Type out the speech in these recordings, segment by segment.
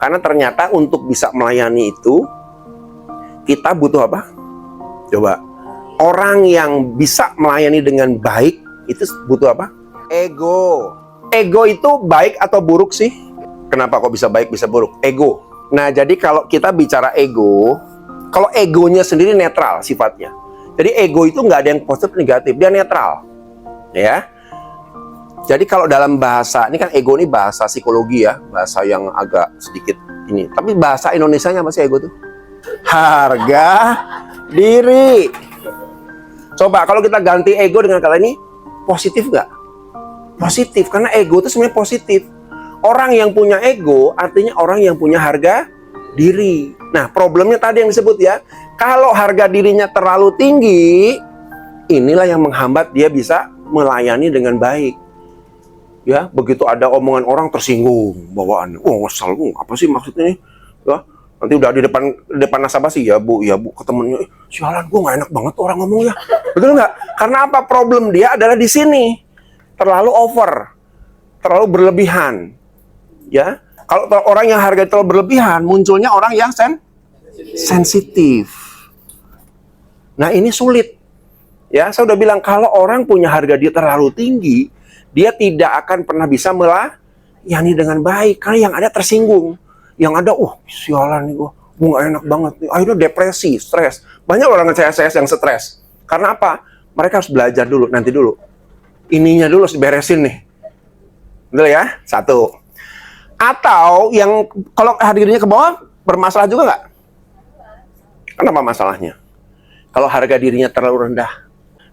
Karena ternyata untuk bisa melayani itu, kita butuh apa? Coba. Orang yang bisa melayani dengan baik, itu butuh apa? Ego. Ego itu baik atau buruk sih? Kenapa kok bisa baik, bisa buruk? Ego. Nah, jadi kalau kita bicara ego, kalau egonya sendiri netral sifatnya. Jadi ego itu nggak ada yang positif negatif, dia netral. Ya. Jadi kalau dalam bahasa, ini kan ego ini bahasa psikologi ya, bahasa yang agak sedikit ini. Tapi bahasa Indonesianya apa sih ego tuh? Harga diri. Coba kalau kita ganti ego dengan kata ini, positif nggak? Positif, karena ego itu sebenarnya positif. Orang yang punya ego artinya orang yang punya harga diri. Nah, problemnya tadi yang disebut ya, kalau harga dirinya terlalu tinggi, inilah yang menghambat dia bisa melayani dengan baik. Ya, begitu ada omongan orang tersinggung bawaan. Oh, kesal, apa sih maksudnya nih? Ya, nanti udah di depan nasabah sih, ya bu, ke temennya, sialan, gue nggak enak banget orang ngomong ya. Betul nggak? Karena apa? Problem dia adalah di sini, terlalu over, terlalu berlebihan. Ya, kalau orang yang harga terlalu berlebihan, munculnya orang yang sensitif. Nah, ini sulit. Ya, saya udah bilang kalau orang punya harga dia terlalu tinggi, dia tidak akan pernah bisa melayani dengan baik karena yang ada tersinggung, yang ada, sialan nih gue nggak enak banget nih. Akhirnya depresi, stres. Banyak orang CS yang stres. Karena apa? Mereka harus belajar dulu, nanti dulu. Ininya dulu harus beresin nih. Betul ya? Satu. Atau yang kalau harga dirinya ke bawah, bermasalah juga nggak? Kenapa masalahnya? Kalau harga dirinya terlalu rendah,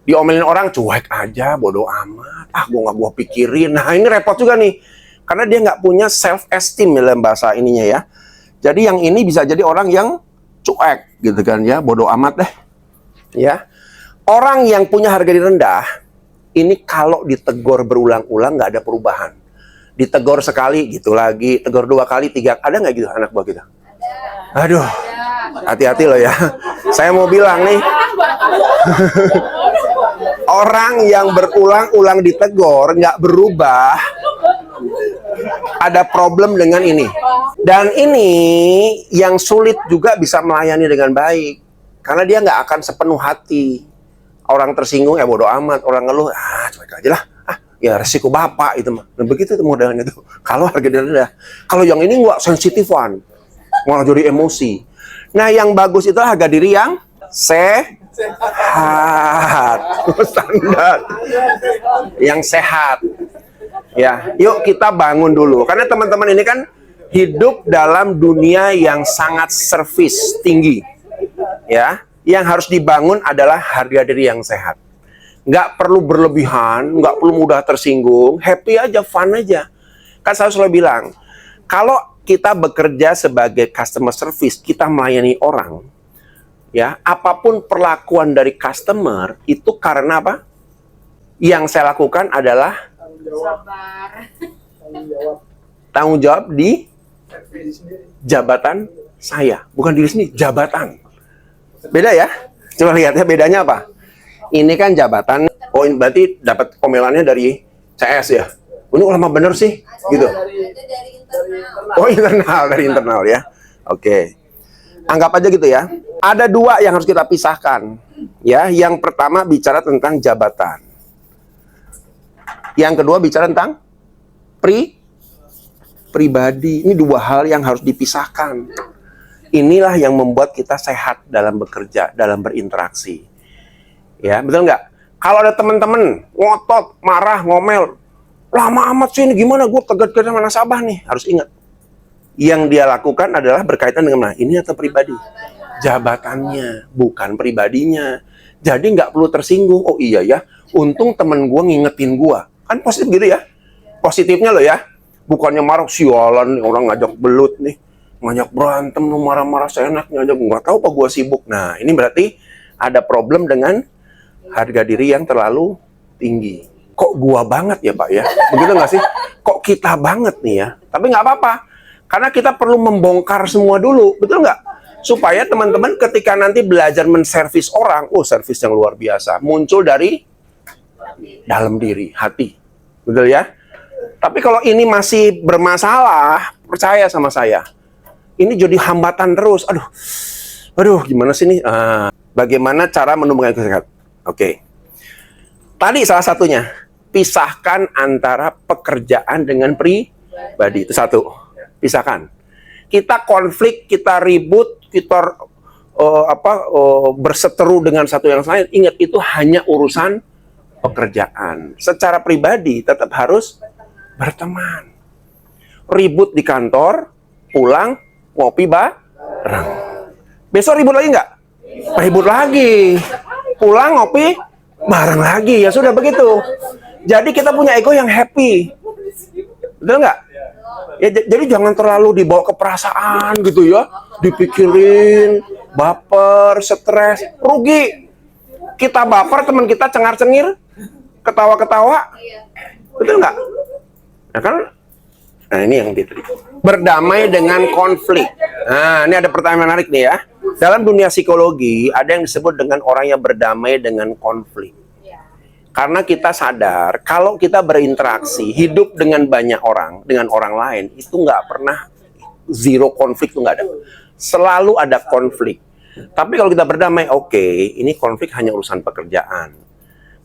diomelin orang, cuek aja, bodoh amat, gue pikirin. Nah, ini repot juga nih, karena dia nggak punya self-esteem dalam bahasa ininya ya. Jadi yang ini bisa jadi orang yang cuek, gitu kan ya, bodoh amat deh. Ya, orang yang punya harga diri rendah, ini kalau ditegur berulang-ulang nggak ada perubahan. Ditegur sekali, gitu lagi, tegur 2 kali, 3, ada nggak gitu anak buah kita? Aduh, hati-hati loh ya. Saya mau bilang nih, orang yang berulang-ulang ditegur, nggak berubah, ada problem dengan ini. Dan ini yang sulit juga bisa melayani dengan baik. Karena dia nggak akan sepenuh hati. Orang tersinggung, ya bodo amat. Orang ngeluh, cuek aja lah. Ya resiko bapak itu mah. Dan begitu tuh modelnya tuh. Kalau harga diri rendah. Kalau yang ini nggak sensitifan. Malah jadi emosi. Nah, yang bagus itu harga diri yang sehat. Standar. Yang sehat. Ya, yuk kita bangun dulu. Karena teman-teman ini kan hidup dalam dunia yang sangat servis tinggi. Ya, yang harus dibangun adalah harga diri yang sehat. Nggak perlu berlebihan, nggak perlu mudah tersinggung, happy aja, fun aja. Kan saya selalu bilang, kalau kita bekerja sebagai customer service, kita melayani orang, ya, apapun perlakuan dari customer, itu karena apa? Yang saya lakukan adalah sabar. Tanggung jawab di jabatan saya, bukan diri sendiri, jabatan. Beda ya? Coba lihat ya, bedanya apa? Ini kan jabatan, ini berarti dapat komelannya dari CS ya. Ini lama bener sih, gitu. Dari internal. Dari internal ya. Oke. Anggap aja gitu ya. Ada 2 yang harus kita pisahkan. Ya, yang pertama bicara tentang jabatan. Yang kedua bicara tentang pribadi. Ini 2 hal yang harus dipisahkan. Inilah yang membuat kita sehat dalam bekerja, dalam berinteraksi. Ya, betul nggak? Kalau ada teman-teman ngotot, marah, ngomel, lama amat sih ini gimana, gue tegak-tegak sama nasabah nih. Harus ingat, yang dia lakukan adalah berkaitan dengan ini atau pribadi? Jabatannya, bukan pribadinya. Jadi nggak perlu tersinggung. Oh iya ya, untung temen gue ngingetin gue. Kan positif gitu ya. Positifnya loh ya. Bukannya marah, sialan nih orang ngajak belut nih. Ngajak berantem, marah-marah seenaknya aja. Nggak tahu apa gue sibuk. Nah, ini berarti ada problem dengan harga diri yang terlalu tinggi. Kok gua banget ya Pak ya? Begitu nggak sih? Kok kita banget nih ya? Tapi nggak apa-apa. Karena kita perlu membongkar semua dulu. Betul nggak? Supaya teman-teman ketika nanti belajar menservis orang, servis yang luar biasa. Muncul dari dalam diri, hati. Betul ya? Tapi kalau ini masih bermasalah, percaya sama saya. ini jadi hambatan terus. Aduh, gimana sih nih? Bagaimana cara menumbuhkan ego sehat? Oke. Tadi salah satunya, pisahkan antara pekerjaan dengan pribadi. Itu satu. Pisahkan. Kita konflik, kita ribut, kita berseteru dengan satu yang lain. Ingat, itu hanya urusan pekerjaan. Secara pribadi tetap harus berteman. Ribut di kantor, pulang, ngopi bareng. Besok ribut lagi nggak? Ribut lagi. Pulang, ngopi bareng lagi. Ya sudah begitu. Jadi kita punya ego yang happy. Betul nggak? Ya, jadi jangan terlalu dibawa ke perasaan gitu ya. Dipikirin, baper, stres, rugi. Kita baper, teman kita cengar-cengir, ketawa-ketawa. Betul nggak? Nah kan, nah ini yang diteliti. Berdamai dengan konflik. Nah, ini ada pertanyaan menarik nih ya. Dalam dunia psikologi, ada yang disebut dengan orang yang berdamai dengan konflik. Karena kita sadar, kalau kita berinteraksi, hidup dengan banyak orang, dengan orang lain, itu nggak pernah zero konflik, itu nggak ada. Selalu ada konflik. Tapi kalau kita berdamai, oke, ini konflik hanya urusan pekerjaan.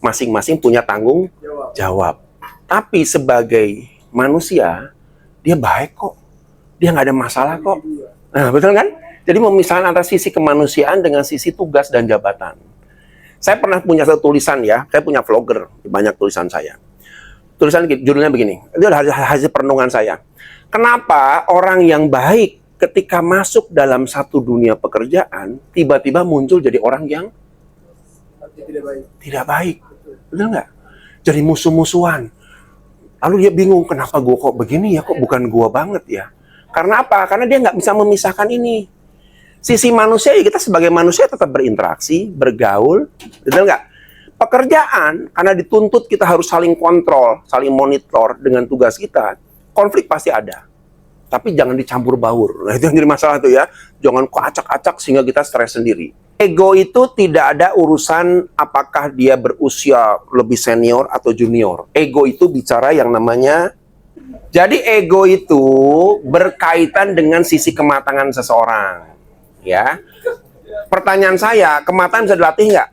Masing-masing punya tanggung jawab. Tapi sebagai manusia, dia baik kok. Dia nggak ada masalah kok. Nah, betul kan? Jadi memisahkan antara sisi kemanusiaan dengan sisi tugas dan jabatan. Saya pernah punya satu tulisan ya, saya punya vlogger, banyak tulisan saya. Tulisan judulnya begini, itu adalah hasil perenungan saya. Kenapa orang yang baik ketika masuk dalam satu dunia pekerjaan, tiba-tiba muncul jadi orang yang tidak baik? Betul nggak? Jadi musuh-musuhan. Lalu dia bingung, kenapa gue kok begini ya, kok bukan gue banget ya? Karena apa? Karena dia nggak bisa memisahkan ini. Sisi manusia, ya kita sebagai manusia tetap berinteraksi, bergaul, betul nggak? Pekerjaan, karena dituntut kita harus saling kontrol, saling monitor dengan tugas kita, konflik pasti ada. Tapi jangan dicampur baur. Nah, itu yang jadi masalah tuh ya. Jangan kacak-acak sehingga kita stres sendiri. Ego itu tidak ada urusan apakah dia berusia lebih senior atau junior. Ego itu bicara yang namanya... Jadi ego itu berkaitan dengan sisi kematangan seseorang. Ya, pertanyaan saya, kematangan bisa dilatih nggak?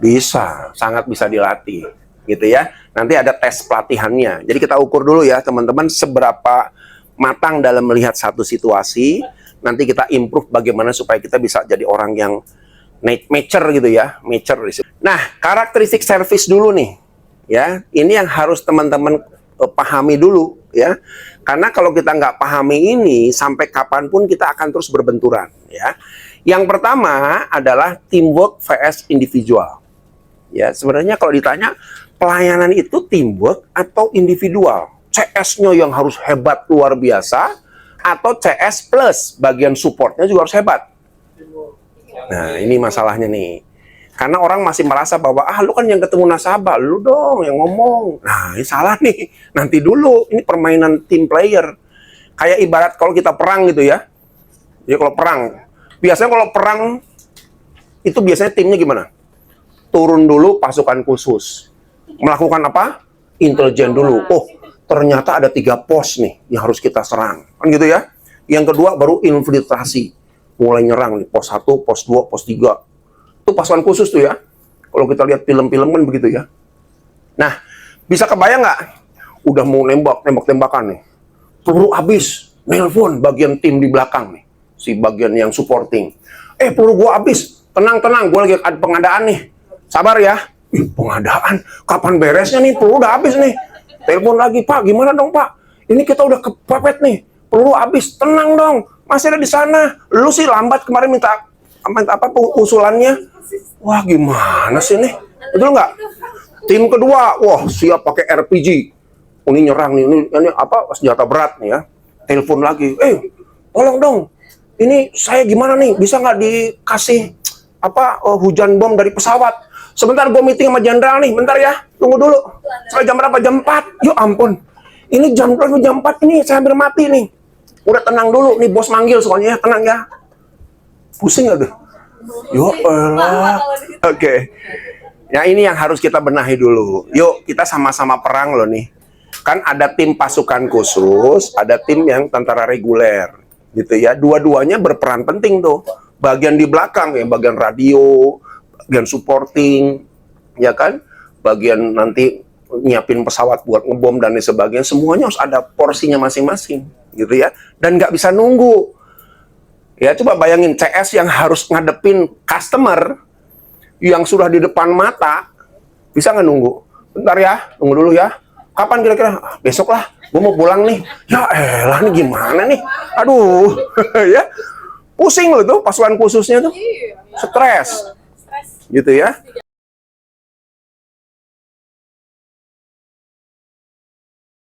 Bisa, sangat bisa dilatih, gitu ya. Nanti ada tes pelatihannya. Jadi kita ukur dulu ya, teman-teman, seberapa matang dalam melihat satu situasi. Nanti kita improve bagaimana supaya kita bisa jadi orang yang mature gitu ya, mature. Nah, karakteristik service dulu nih, ya. Ini yang harus teman-teman pahami dulu, ya. Karena kalau kita nggak pahami ini, sampai kapanpun kita akan terus berbenturan, ya. Yang pertama adalah teamwork vs individual. Ya, sebenarnya kalau ditanya, pelayanan itu teamwork atau individual? CS-nya yang harus hebat luar biasa, atau CS plus bagian supportnya juga harus hebat? Nah, ini masalahnya nih. Karena orang masih merasa bahwa, lu kan yang ketemu nasabah, lu dong yang ngomong. Nah, ini salah nih. Nanti dulu, ini permainan team player. Kayak ibarat kalau kita perang gitu ya. Jadi kalau perang, biasanya kalau perang, itu biasanya timnya gimana? Turun dulu pasukan khusus. Melakukan apa? Intelijen dulu. Oh, ternyata ada 3 pos nih yang harus kita serang. Kan gitu ya. Yang kedua baru infiltrasi. Mulai nyerang nih, pos 1, pos 2, pos 3. Itu pasukan khusus tuh ya. Kalau kita lihat film-film kan begitu ya. Nah, bisa kebayang nggak? Udah mau tembak-tembakan nih. Peluru habis. Nelpon bagian tim di belakang nih. Si bagian yang supporting. Peluru gua habis. Tenang-tenang, gua lagi ada pengadaan nih. Sabar ya. Pengadaan? Kapan beresnya nih? Peluru udah habis nih. Telepon lagi, Pak. Gimana dong, Pak? Ini kita udah kepepet nih. Peluru habis. Tenang dong. Masih ada di sana. Lu sih lambat kemarin minta apa usulannya. Wah, gimana sih nih? Betul nggak? Tim kedua, wah siap pakai RPG. Ini nyerang nih, ini apa senjata berat nih ya. Telepon lagi, tolong dong. Ini saya gimana nih? Bisa nggak dikasih apa hujan bom dari pesawat? Sebentar, gue meeting sama jenderal nih. Bentar ya, tunggu dulu. Sampai jam berapa? Jam 4. Yuk ampun. Ini jam 4 ini saya hampir mati nih. Udah tenang dulu, nih bos manggil soalnya ya, tenang ya. Pusing nggak tuh? Yo elah. Oke. Ya ini yang harus kita benahi dulu. Yuk kita sama-sama perang loh nih. Kan ada tim pasukan khusus, ada tim yang tentara reguler. gitu ya. Dua-duanya berperan penting tuh. Bagian di belakang ya, bagian radio, bagian supporting, ya kan, bagian nanti nyiapin pesawat buat ngebom dan lain sebagainya, semuanya harus ada porsinya masing-masing, gitu ya. Dan nggak bisa nunggu. Ya, coba bayangin CS yang harus ngadepin customer yang sudah di depan mata, bisa nggak nunggu? Bentar ya, tunggu dulu ya. Kapan kira-kira? "Ah, besok lah, gue mau pulang nih." Ya elah, nih gimana nih? Aduh, ya. Pusing loh tuh pasukan khususnya tuh. Stres. Gitu ya.